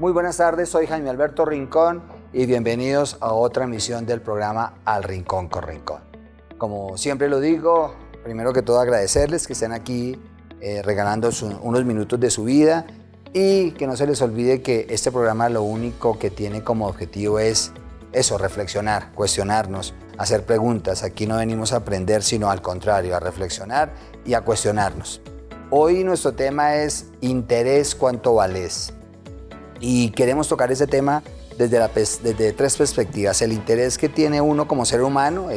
Muy buenas tardes, soy Jaime Alberto Rincón y bienvenidos a otra emisión del programa Al Rincón con Rincón. Como siempre lo digo, primero que todo agradecerles que estén aquí regalando unos minutos de su vida y que no se les olvide que este programa lo único que tiene como objetivo es eso, reflexionar, cuestionarnos, hacer preguntas. Aquí no venimos a aprender, sino al contrario, a reflexionar y a cuestionarnos. Hoy nuestro tema es interés, ¿cuánto vales? Y queremos tocar ese tema desde tres perspectivas. El interés que tiene uno como ser humano,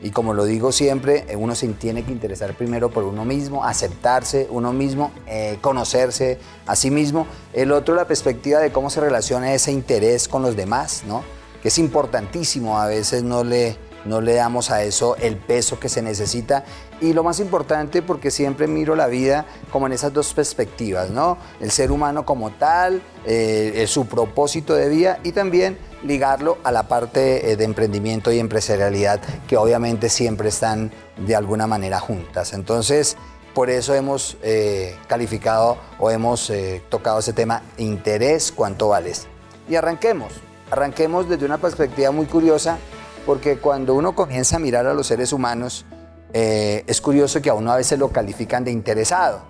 y como lo digo siempre, uno se tiene que interesar primero por uno mismo, aceptarse uno mismo, conocerse a sí mismo. El otro, la perspectiva de cómo se relaciona ese interés con los demás, ¿no? Que es importantísimo, a veces no le damos a eso el peso que se necesita. Y lo más importante, porque siempre miro la vida como en esas dos perspectivas, ¿no? El ser humano como tal, su propósito de vida y también ligarlo a la parte de emprendimiento y empresarialidad, que obviamente siempre están de alguna manera juntas. Entonces, por eso hemos calificado o hemos tocado ese tema, interés, ¿cuánto vales? Y arranquemos desde una perspectiva muy curiosa, porque cuando uno comienza a mirar a los seres humanos, es curioso que a uno a veces lo califican de interesado.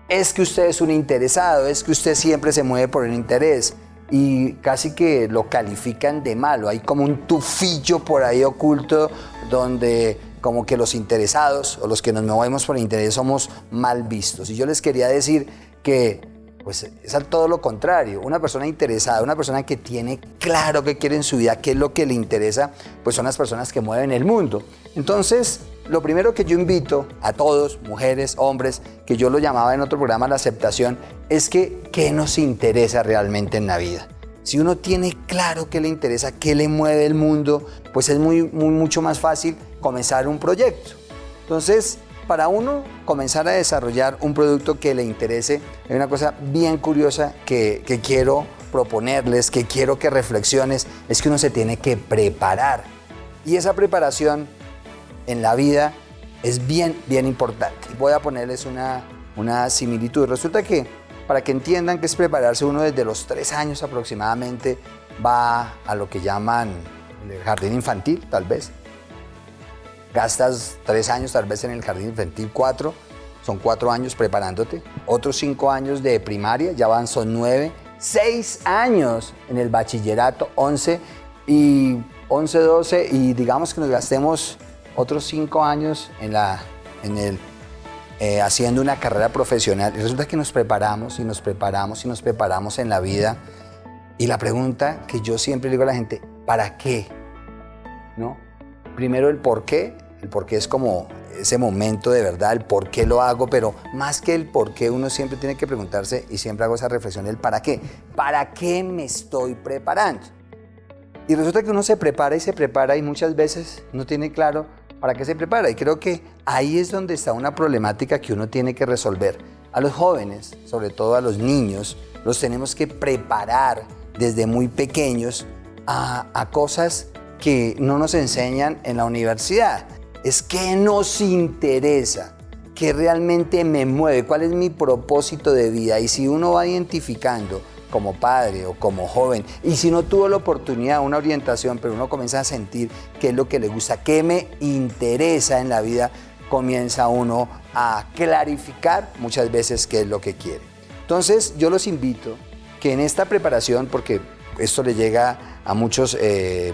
Es que usted es un interesado, es que usted siempre se mueve por el interés. Y casi que lo califican de malo. Hay como un tufillo por ahí oculto donde como que los interesados o los que nos movemos por el interés somos mal vistos. Y yo les quería decir que pues es todo lo contrario. Una persona interesada, una persona que tiene claro qué quiere en su vida, qué es lo que le interesa, pues son las personas que mueven el mundo. Entonces, lo primero que yo invito a todos, mujeres, hombres, que yo lo llamaba en otro programa la aceptación, es que ¿qué nos interesa realmente en la vida? Si uno tiene claro qué le interesa, qué le mueve el mundo, pues es mucho más fácil comenzar un proyecto. Entonces, para uno comenzar a desarrollar un producto que le interese, hay una cosa bien curiosa que quiero proponerles, que quiero que reflexiones, es que uno se tiene que preparar. Y esa preparación en la vida es bien importante. Voy a ponerles una similitud. Resulta que para que entiendan qué es prepararse, uno desde los 3 años aproximadamente va a lo que llaman el jardín infantil, tal vez. Gastas 3 años tal vez en el jardín infantil, 4, son 4 años preparándote. Otros 5 años de primaria, son 9. 6 años en el bachillerato, 11 y 11, 12, y digamos que nos gastemos otros 5 años haciendo una carrera profesional. Y resulta que nos preparamos en la vida. Y la pregunta que yo siempre le digo a la gente, ¿para qué? ¿No? Primero el por qué es como ese momento de verdad, el por qué lo hago, pero más que el por qué uno siempre tiene que preguntarse, y siempre hago esa reflexión, el para qué. ¿Para qué me estoy preparando? Y resulta que uno se prepara y muchas veces no tiene claro para qué se prepara. Y creo que ahí es donde está una problemática que uno tiene que resolver. A los jóvenes, sobre todo a los niños, los tenemos que preparar desde muy pequeños a cosas que no nos enseñan en la universidad. Es qué nos interesa, qué realmente me mueve, cuál es mi propósito de vida. Y si uno va identificando como padre o como joven, y si no tuvo la oportunidad, una orientación, pero uno comienza a sentir qué es lo que le gusta, qué me interesa en la vida, comienza uno a clarificar muchas veces qué es lo que quiere. Entonces yo los invito que en esta preparación, porque esto le llega a muchos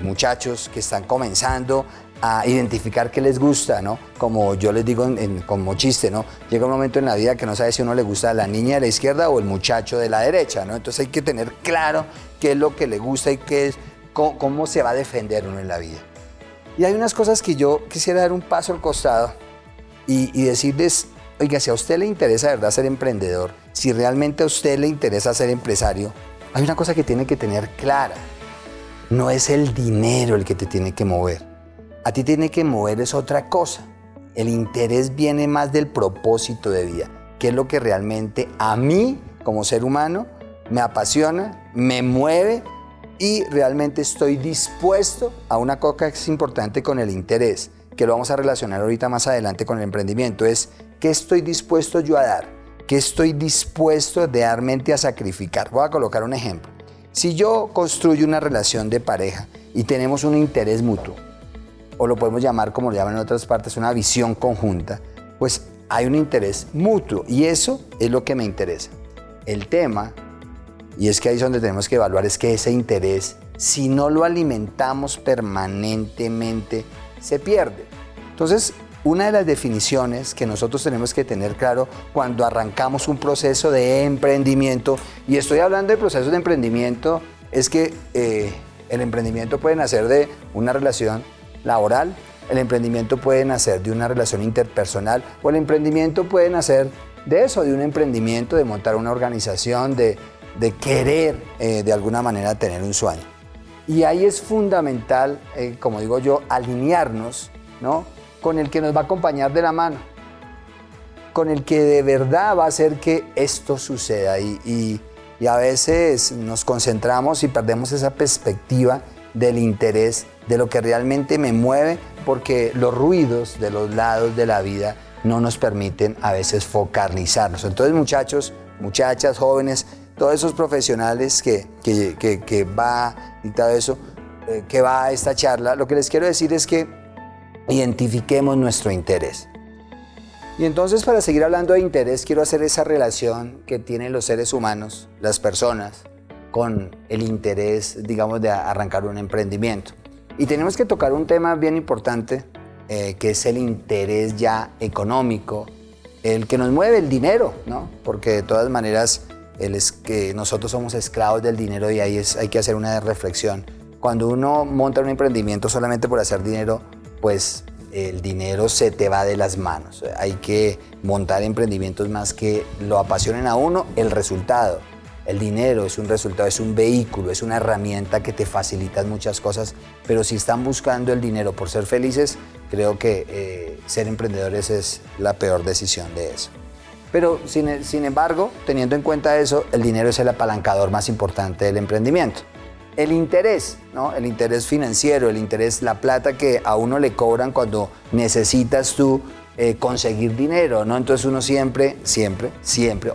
muchachos que están comenzando a identificar qué les gusta, ¿no? Como yo les digo como chiste, ¿no? Llega un momento en la vida que no sabe si a uno le gusta la niña de la izquierda o el muchacho de la derecha, ¿no? Entonces hay que tener claro qué es lo que le gusta y cómo se va a defender uno en la vida. Y hay unas cosas que yo quisiera dar un paso al costado y decirles, oiga, si a usted le interesa de verdad ser emprendedor, si realmente a usted le interesa ser empresario, hay una cosa que tiene que tener clara. No es el dinero el que te tiene que mover. A ti tiene que mover es otra cosa. El interés viene más del propósito de vida, que es lo que realmente a mí, como ser humano, me apasiona, me mueve y realmente estoy dispuesto a una cosa que es importante con el interés, que lo vamos a relacionar ahorita más adelante con el emprendimiento, es ¿qué estoy dispuesto yo a dar? ¿Qué estoy dispuesto realmente a sacrificar? Voy a colocar un ejemplo. Si yo construyo una relación de pareja y tenemos un interés mutuo, o lo podemos llamar como lo llaman en otras partes, una visión conjunta, pues hay un interés mutuo y eso es lo que me interesa. El tema, y es que ahí es donde tenemos que evaluar, es que ese interés, si no lo alimentamos permanentemente, se pierde. Entonces, una de las definiciones que nosotros tenemos que tener claro cuando arrancamos un proceso de emprendimiento, y estoy hablando de procesos de emprendimiento, es que el emprendimiento puede nacer de una relación laboral, el emprendimiento puede nacer de una relación interpersonal, o el emprendimiento puede nacer de eso, de un emprendimiento, de montar una organización, de querer de alguna manera tener un sueño. Y ahí es fundamental, como digo yo, alinearnos, ¿no?, con el que nos va a acompañar de la mano, con el que de verdad va a hacer que esto suceda. Y a veces nos concentramos y perdemos esa perspectiva del interés, de lo que realmente me mueve, porque los ruidos de los lados de la vida no nos permiten a veces focalizarnos. Entonces, muchachos, muchachas, jóvenes, todos esos profesionales que va y todo eso, que va a esta charla, lo que les quiero decir es que identifiquemos nuestro interés. Y entonces, para seguir hablando de interés, quiero hacer esa relación que tienen los seres humanos, las personas, con el interés, digamos, de arrancar un emprendimiento. Y tenemos que tocar un tema bien importante, que es el interés ya económico, el que nos mueve el dinero, ¿no? Porque de todas maneras, es que nosotros somos esclavos del dinero y ahí hay que hacer una reflexión. Cuando uno monta un emprendimiento solamente por hacer dinero, pues el dinero se te va de las manos. Hay que montar emprendimientos más que lo apasionen a uno, el resultado. El dinero es un resultado, es un vehículo, es una herramienta que te facilita muchas cosas, pero si están buscando el dinero por ser felices, creo que ser emprendedores es la peor decisión de eso. Pero sin embargo, teniendo en cuenta eso, el dinero es el apalancador más importante del emprendimiento. El interés, ¿no? El interés financiero, el interés, la plata que a uno le cobran cuando necesitas tú conseguir dinero, ¿no? Entonces uno siempre,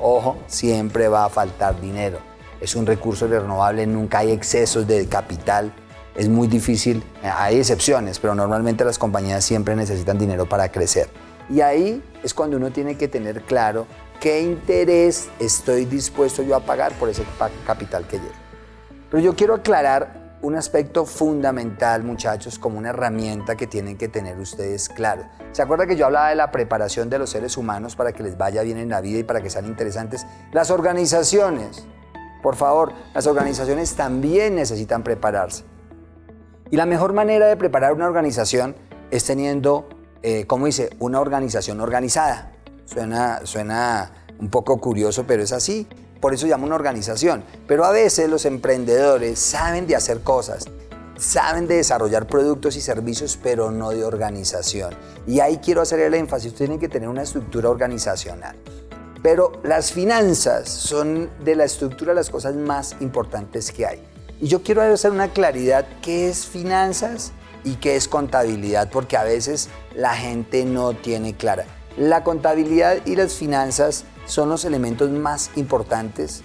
ojo, siempre va a faltar dinero. Es un recurso renovable, nunca hay excesos de capital. Es muy difícil, hay excepciones, pero normalmente las compañías siempre necesitan dinero para crecer. Y ahí es cuando uno tiene que tener claro qué interés estoy dispuesto yo a pagar por ese capital que llegue. Pero yo quiero aclarar un aspecto fundamental, muchachos, como una herramienta que tienen que tener ustedes claro. ¿Se acuerdan que yo hablaba de la preparación de los seres humanos para que les vaya bien en la vida y para que sean interesantes? Las organizaciones, por favor, las organizaciones también necesitan prepararse. Y la mejor manera de preparar una organización es teniendo, ¿cómo dice?, una organización organizada. Suena un poco curioso, pero es así. Por eso llamo una organización. Pero a veces los emprendedores saben de hacer cosas, saben de desarrollar productos y servicios, pero no de organización. Y ahí quiero hacer el énfasis, tienen que tener una estructura organizacional. Pero las finanzas son de la estructura las cosas más importantes que hay. Y yo quiero hacer una claridad, ¿qué es finanzas y qué es contabilidad? Porque a veces la gente no tiene clara. La contabilidad y las finanzas son los elementos más importantes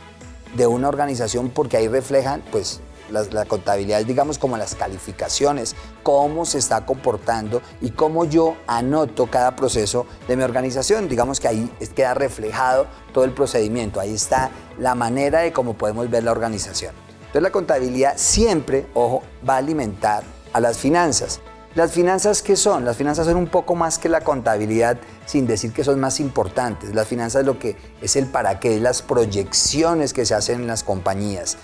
de una organización porque ahí reflejan, pues, la contabilidad es, digamos, como las calificaciones, cómo se está comportando y cómo yo anoto cada proceso de mi organización. Digamos que ahí queda reflejado todo el procedimiento, ahí está la manera de cómo podemos ver la organización. Entonces la contabilidad siempre, ojo, va a alimentar a las finanzas. ¿Las finanzas qué son? Las finanzas son un poco más que la contabilidad, sin decir que son más importantes. Las finanzas es lo que es el para qué, las proyecciones que se hacen en las compañías.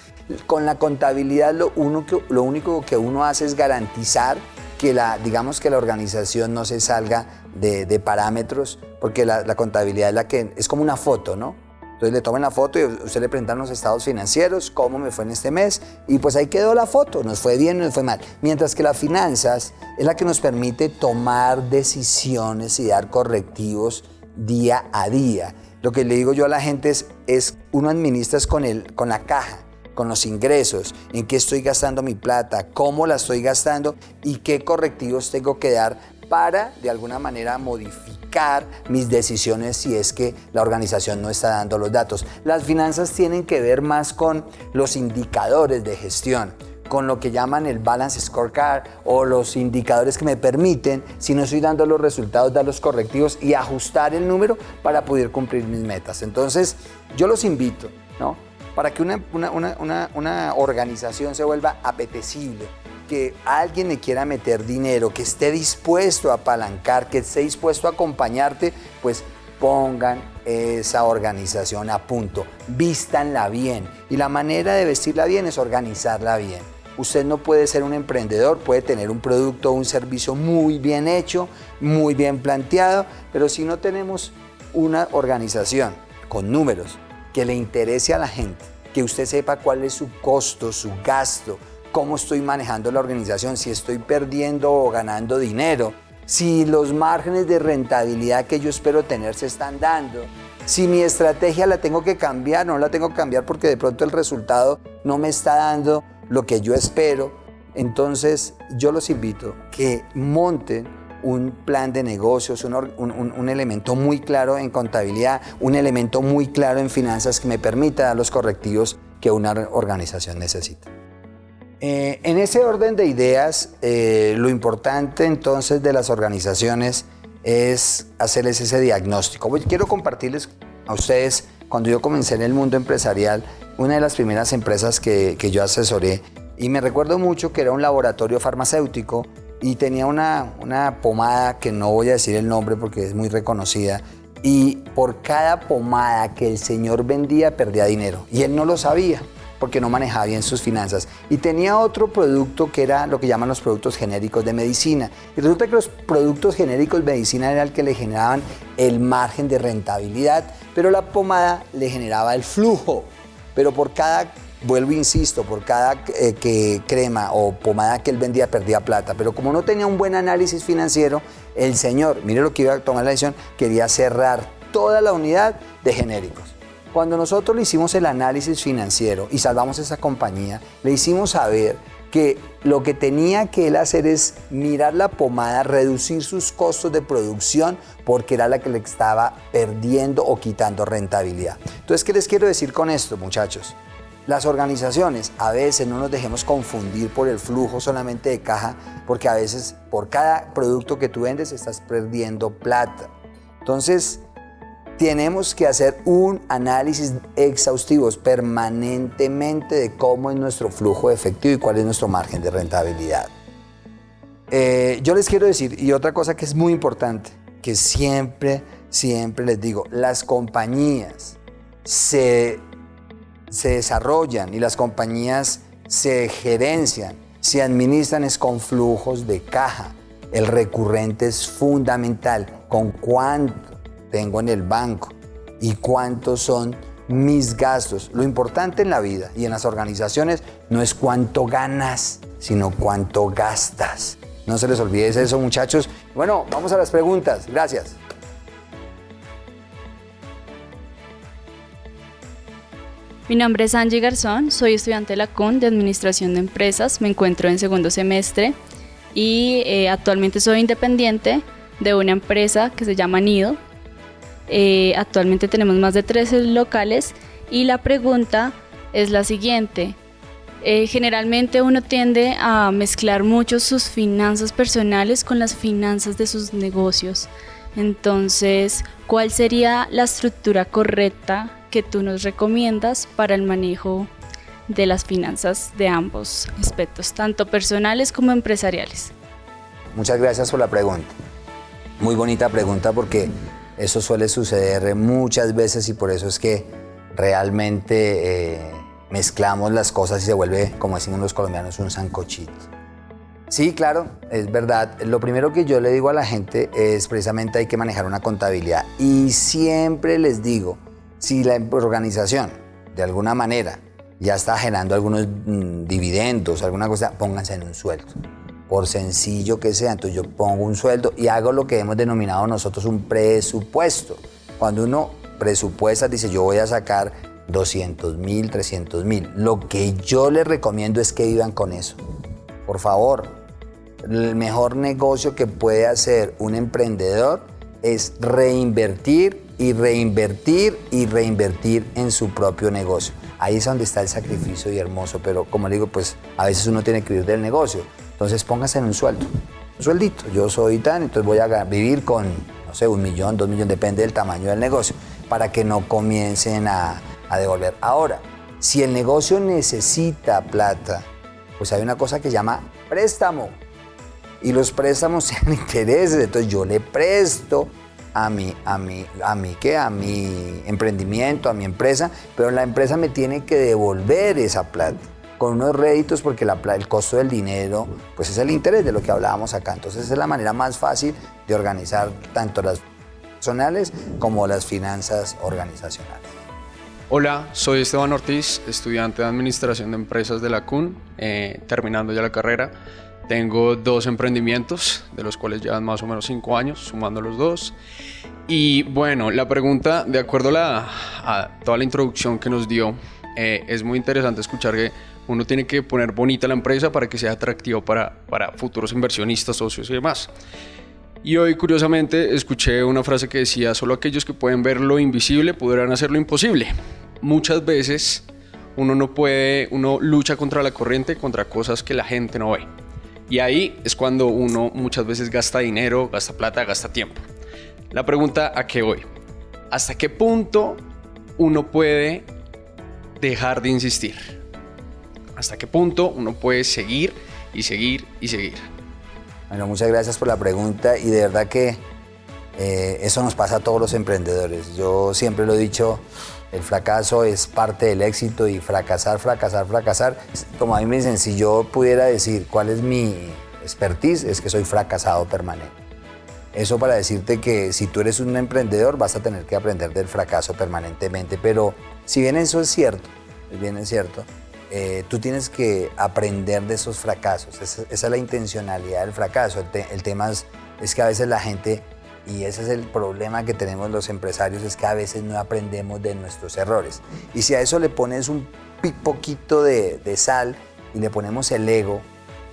Con la contabilidad lo único que uno hace es garantizar que digamos que la organización no se salga de parámetros, porque la contabilidad es la que es como una foto, ¿no? Entonces le toman la foto y usted le presentan los estados financieros, cómo me fue en este mes, y pues ahí quedó la foto, nos fue bien, nos fue mal. Mientras que las finanzas es la que nos permite tomar decisiones y dar correctivos día a día. Lo que le digo yo a la gente es uno administra con la caja, con los ingresos, en qué estoy gastando mi plata, cómo la estoy gastando y qué correctivos tengo que dar para de alguna manera modificar justificar mis decisiones si es que la organización no está dando los datos. Las finanzas tienen que ver más con los indicadores de gestión, con lo que llaman el balance scorecard o los indicadores que me permiten, si no estoy dando los resultados, dar los correctivos y ajustar el número para poder cumplir mis metas. Entonces, yo los invito, ¿no?, para que una organización se vuelva apetecible, que alguien le quiera meter dinero, que esté dispuesto a apalancar, que esté dispuesto a acompañarte, pues pongan esa organización a punto, vístanla bien. Y la manera de vestirla bien es organizarla bien. Usted no puede ser un emprendedor, puede tener un producto o un servicio muy bien hecho, muy bien planteado, pero si no tenemos una organización con números que le interese a la gente, que usted sepa cuál es su costo, su gasto, cómo estoy manejando la organización, si estoy perdiendo o ganando dinero, si los márgenes de rentabilidad que yo espero tener se están dando, si mi estrategia la tengo que cambiar, no la tengo que cambiar porque de pronto el resultado no me está dando lo que yo espero. Entonces yo los invito que monten un plan de negocios, un elemento muy claro en contabilidad, un elemento muy claro en finanzas que me permita dar los correctivos que una organización necesita. En ese orden de ideas, lo importante entonces de las organizaciones es hacerles ese diagnóstico. Quiero compartirles a ustedes, cuando yo comencé en el mundo empresarial, una de las primeras empresas que yo asesoré, y me recuerdo mucho que era un laboratorio farmacéutico y tenía una pomada que no voy a decir el nombre porque es muy reconocida, y por cada pomada que el señor vendía perdía dinero y él no lo sabía porque no manejaba bien sus finanzas. Y tenía otro producto que era lo que llaman los productos genéricos de medicina. Y resulta que los productos genéricos de medicina era el que le generaban el margen de rentabilidad, pero la pomada le generaba el flujo. Pero por cada, vuelvo e insisto, por cada crema o pomada que él vendía perdía plata. Pero como no tenía un buen análisis financiero, el señor, mire lo que iba a tomar la decisión, quería cerrar toda la unidad de genéricos. Cuando nosotros le hicimos el análisis financiero y salvamos esa compañía, le hicimos saber que lo que tenía que él hacer es mirar la pomada, reducir sus costos de producción porque era la que le estaba perdiendo o quitando rentabilidad. Entonces, ¿qué les quiero decir con esto, muchachos? Las organizaciones, a veces no nos dejemos confundir por el flujo solamente de caja, porque a veces por cada producto que tú vendes estás perdiendo plata. Entonces, tenemos que hacer un análisis exhaustivo permanentemente de cómo es nuestro flujo de efectivo y cuál es nuestro margen de rentabilidad. Yo les quiero decir, y otra cosa que es muy importante, que siempre les digo, las compañías se desarrollan y las compañías se gerencian, se administran es con flujos de caja. El recurrente es fundamental. ¿Con cuánto tengo en el banco y cuántos son mis gastos? Lo importante en la vida y en las organizaciones no es cuánto ganas, sino cuánto gastas. No se les olvide eso, muchachos. Bueno, vamos a las preguntas. Gracias. Mi nombre es Angie Garzón, soy estudiante de la CUN de Administración de Empresas, me encuentro en segundo semestre y actualmente soy independiente de una empresa que se llama Nido. Actualmente tenemos más de 13 locales y la pregunta es la siguiente. Generalmente uno tiende a mezclar mucho sus finanzas personales con las finanzas de sus negocios. Entonces, ¿cuál sería la estructura correcta que tú nos recomiendas para el manejo de las finanzas de ambos aspectos, tanto personales como empresariales? Muchas gracias por la pregunta. Muy bonita pregunta porque eso suele suceder muchas veces y por eso es que realmente mezclamos las cosas y se vuelve, como decimos los colombianos, un sancochito. Sí, claro, es verdad. Lo primero que yo le digo a la gente es precisamente hay que manejar una contabilidad. Y siempre les digo, si la organización de alguna manera ya está generando algunos dividendos, alguna cosa, pónganse en un sueldo. Por sencillo que sea, entonces yo pongo un sueldo y hago lo que hemos denominado nosotros un presupuesto. Cuando uno presupuesta, dice yo voy a sacar 200.000, 300.000. Lo que yo les recomiendo es que vivan con eso. Por favor, el mejor negocio que puede hacer un emprendedor es reinvertir y reinvertir y reinvertir en su propio negocio. Ahí es donde está el sacrificio y hermoso, pero como le digo, pues a veces uno tiene que vivir del negocio. Entonces póngase en un sueldo, un sueldito. Yo soy tan, entonces voy a vivir con, no sé, 1 millón, 2 millones, depende del tamaño del negocio, para que no comiencen a devolver. Ahora, si el negocio necesita plata, pues hay una cosa que se llama préstamo. Y los préstamos tienen intereses, entonces yo le presto a mi emprendimiento, a mi empresa, pero la empresa me tiene que devolver esa plata con unos réditos, porque el costo del dinero pues es el interés de lo que hablábamos acá. Entonces es la manera más fácil de organizar tanto las personales como las finanzas organizacionales. Hola, soy Esteban Ortiz, estudiante de Administración de Empresas de la CUN, terminando ya la carrera. Tengo 2 emprendimientos, de los cuales llevan más o menos 5 años, sumando los 2. Y bueno, la pregunta, de acuerdo a toda la introducción que nos dio, es muy interesante escuchar que uno tiene que poner bonita la empresa para que sea atractivo para futuros inversionistas, socios y demás. Y hoy, curiosamente, escuché una frase que decía: solo aquellos que pueden ver lo invisible podrán hacer lo imposible. Muchas veces uno lucha contra la corriente, contra cosas que la gente no ve. Y ahí es cuando uno muchas veces gasta dinero, gasta plata, gasta tiempo. La pregunta a qué voy: ¿hasta qué punto uno puede dejar de insistir? ¿Hasta qué punto uno puede seguir y seguir y seguir? Bueno, muchas gracias por la pregunta, y de verdad que eso nos pasa a todos los emprendedores. Yo siempre lo he dicho, el fracaso es parte del éxito, y fracasar. Como a mí me dicen, si yo pudiera decir cuál es mi expertise, es que soy fracasado permanente. Eso para decirte que si tú eres un emprendedor vas a tener que aprender del fracaso permanentemente, pero si bien eso es cierto, tú tienes que aprender de esos fracasos. Esa es la intencionalidad del fracaso. El tema es que a veces la gente, y ese es el problema que tenemos los empresarios, es que a veces no aprendemos de nuestros errores. Y si a eso le pones un poquito de sal y le ponemos el ego,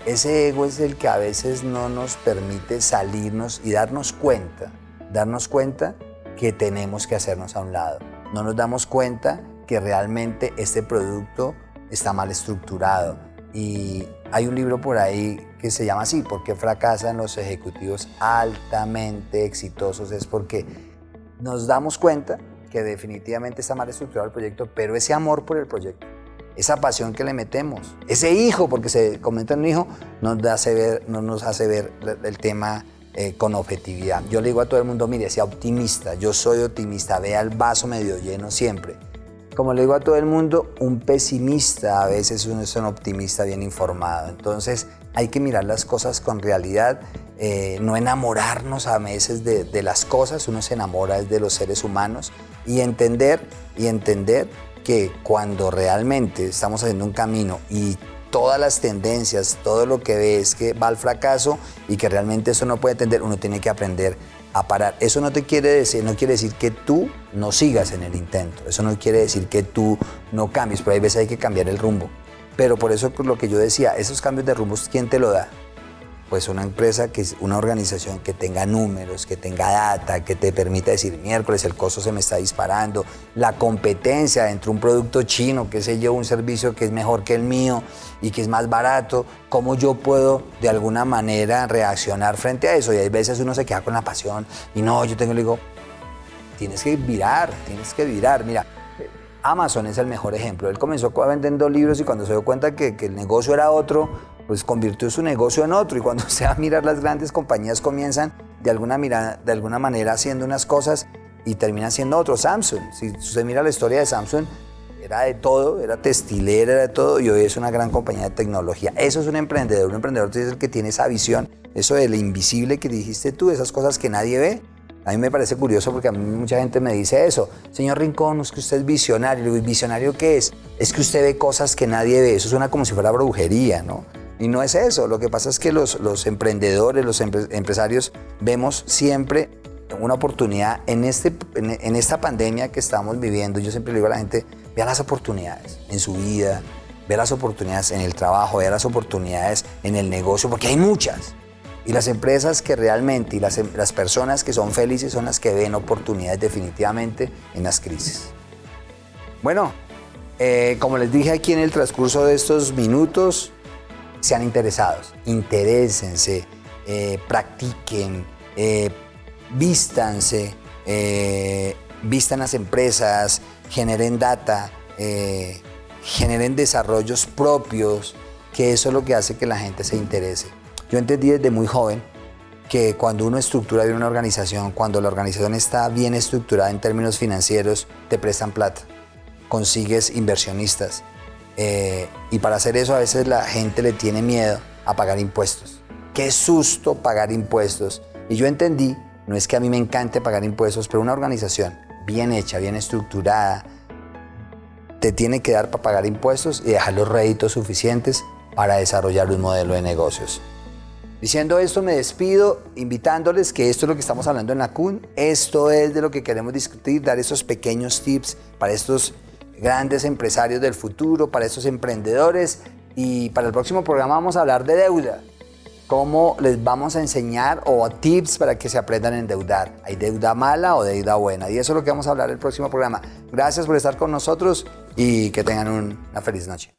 ese ego es el que a veces no nos permite salirnos y darnos cuenta que tenemos que hacernos a un lado. No nos damos cuenta que realmente este producto está mal estructurado. Y hay un libro por ahí que se llama así: ¿por qué fracasan los ejecutivos altamente exitosos? Es porque nos damos cuenta que definitivamente está mal estructurado el proyecto, pero ese amor por el proyecto, esa pasión que le metemos, ese hijo, porque se comenta en un hijo, no nos hace ver el tema con objetividad. Yo le digo a todo el mundo: mire, sea optimista. Yo soy optimista, vea el vaso medio lleno siempre. Como le digo a todo el mundo, un pesimista a veces uno es un optimista bien informado. Entonces hay que mirar las cosas con realidad, no enamorarnos a veces de las cosas. Uno se enamora de los seres humanos, y entender que cuando realmente estamos haciendo un camino y todas las tendencias, todo lo que ve es que va al fracaso y que realmente eso no puede entender, uno tiene que aprender a parar. Eso no quiere decir que tú no sigas en el intento, eso no quiere decir que tú no cambies, pero hay veces hay que cambiar el rumbo. Pero por eso, por lo que yo decía, esos cambios de rumbos, ¿quién te lo da? Pues una empresa, una organización que tenga números, que tenga data, que te permita decir: miércoles el costo se me está disparando, la competencia entre un producto chino, qué sé yo, un servicio que es mejor que el mío y que es más barato, ¿cómo yo puedo de alguna manera reaccionar frente a eso? Y hay veces uno se queda con la pasión y no, le digo, tienes que virar. Mira, Amazon es el mejor ejemplo. Él comenzó vendiendo libros, y cuando se dio cuenta que el negocio era otro, pues convirtió su negocio en otro. Y cuando se va a mirar, las grandes compañías comienzan de alguna manera haciendo unas cosas y terminan siendo otro. Samsung, si usted mira la historia de Samsung, era de todo, era textilera, era de todo, y hoy es una gran compañía de tecnología. Eso es un emprendedor es el que tiene esa visión, eso de lo invisible que dijiste tú, esas cosas que nadie ve. A mí me parece curioso, porque a mí mucha gente me dice eso: señor Rincón, es que usted es visionario. Le digo, ¿y visionario qué es? Es que usted ve cosas que nadie ve. Eso suena como si fuera brujería, ¿no? Y no es eso. Lo que pasa es que los emprendedores, los empresarios, vemos siempre una oportunidad en esta pandemia que estamos viviendo. Yo siempre le digo a la gente: vea las oportunidades en su vida, vea las oportunidades en el trabajo, vea las oportunidades en el negocio, porque hay muchas. Y las empresas que realmente y las personas que son felices son las que ven oportunidades definitivamente en las crisis. Bueno, como les dije aquí en el transcurso de estos minutos, sean interesados, interésense, practiquen, vístanse, vistan las empresas, generen data, generen desarrollos propios, que eso es lo que hace que la gente se interese. Yo entendí desde muy joven que cuando uno estructura bien una organización, cuando la organización está bien estructurada en términos financieros, te prestan plata, consigues inversionistas. Y para hacer eso a veces la gente le tiene miedo a pagar impuestos. Qué susto pagar impuestos. Y yo entendí, no es que a mí me encante pagar impuestos, pero una organización bien hecha, bien estructurada, te tiene que dar para pagar impuestos y dejar los réditos suficientes para desarrollar un modelo de negocios. Diciendo esto me despido, invitándoles que esto es lo que estamos hablando en la CUN, esto es de lo que queremos discutir, dar esos pequeños tips para estos grandes empresarios del futuro, para estos emprendedores, y para el próximo programa vamos a hablar de deuda, cómo les vamos a enseñar o tips para que se aprendan a endeudar. ¿Hay deuda mala o deuda buena? Y eso es lo que vamos a hablar en el próximo programa. Gracias por estar con nosotros y que tengan una feliz noche.